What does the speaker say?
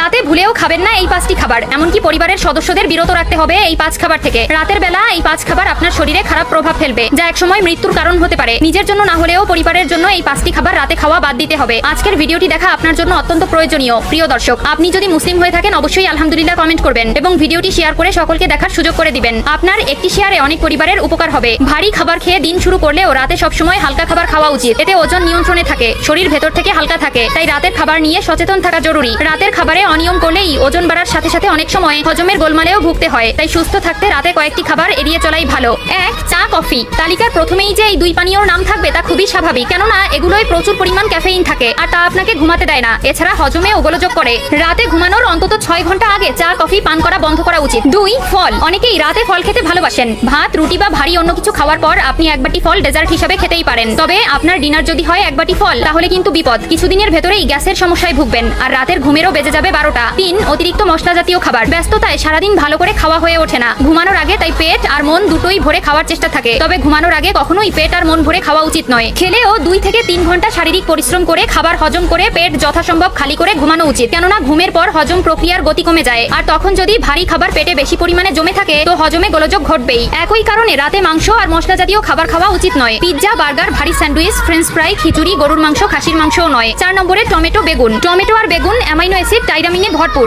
রাতে ভুলেও খাবেন না এই 5টি খাবার, এমনকি পরিবারের সদস্যদের বিরত রাখতে হবে এই 5 খাবার থেকে। রাতের বেলা এই 5 খাবার আপনার শরীরে খারাপ প্রভাব ফেলবে, যা একসময় মৃত্যুর কারণ হতে পারে। নিজের জন্য না হলেও পরিবারের জন্য এই 5টি খাবার রাতে খাওয়া বাদ দিতে হবে। আজকের ভিডিওটি দেখা আপনার জন্য অত্যন্ত প্রয়োজনীয়। প্রিয় দর্শক, আপনি যদি মুসলিম হয়ে থাকেন অবশ্যই আলহামদুলিল্লাহ কমেন্ট করবেন এবং ভিডিওটি শেয়ার করে সকলকে দেখার সুযোগ করে দিবেন। আপনার একটি শেয়ারে অনেক পরিবারের উপকার হবে। ভারী খাবার খেয়ে দিন শুরু করলেও রাতে সবসময় হালকা খাবার খাওয়া উচিত। এতে ওজন নিয়ন্ত্রণে থাকে, শরীর ভেতর থেকে হালকা থাকে। তাই রাতের খাবার নিয়ে সচেতন থাকা জরুরি। রাতের খাবারে অনিয়ম করলেই ওজন বাড়ার সাথে সাথে অনেক সময় হজমের গোলমালেও ভুগতে হয়। তাই সুস্থ থাকতে রাতে কয়েকটি খাবার এড়িয়ে চলাই ভালো। 1. চা কফি। তালিকার প্রথমেই যে এই 2 পানীয়র নাম থাকবে তা খুবই স্বাভাবিক, কেননা এগুলোই প্রচুর পরিমাণ ক্যাফেইন থাকে আর তা আপনাকে ঘুমাতে দেয় না। এছাড়া হজমে গোলযোগ করে। রাতে ঘুমানোর অন্তত 6 ঘন্টা আগে চা কফি পান করা বন্ধ করা উচিত। 2. ফল। অনেকেই রাতে ফল খেতে ভালোবাসেন। ভাত, রুটি বা ভারী অন্য কিছু খাওয়ার পর আপনি এক বাটি ফল ডেজার্ট হিসাবে খেতেই পারেন। তবে আপনার ডিনার যদি হয় এক বাটি ফল, তাহলে কিন্তু বিপদ। কিছুদিনের ভেতরেই গ্যাসের সমস্যায় ভুগবেন আর রাতের ঘুমেরও বেজে যাবে 12টা। 3. অতিরিক্ত মশলা জাতীয় খাবার। ব্যস্ততায় সারাদিন ভালো করে খাওয়া হয়ে ওঠে না। ঘুমানোর আগে তাই পেট আর মন দুটোই ভরে খাওয়ার চেষ্টা থাকে। তবে ঘুমানোর আগে কখনোই পেট আর মন ভরে খাওয়া উচিত নয়। খেলেও 2 থেকে 3 ঘন্টা শারীরিক পরিশ্রম করে খাবার হজম করে পেট যথাসম্ভব খালি করে ঘুমানো উচিত, কেননা ঘুমের পর হজম প্রক্রিয়ার গতি কমে যায়। আর তখন যদি ভারী খাবার পেটে বেশি পরিমাণে জমে থাকে তো হজমে গোলযোগ ঘটবেই। একই কারণে রাতে মাংস আর মশলা জাতীয় খাবার খাওয়া উচিত নয়। পিৎজা, বার্গার, ভারী স্যান্ডউইচ, ফ্রেঞ্চ ফ্রাই, খিচুড়ি, গরুর মাংস, খাসির মাংসও নয়। 4 নম্বরে টমেটো, বেগুন। টমেটো আর বেগুন অ্যামাইনো অ্যাসিড, টাইরামিনে ভরপুর।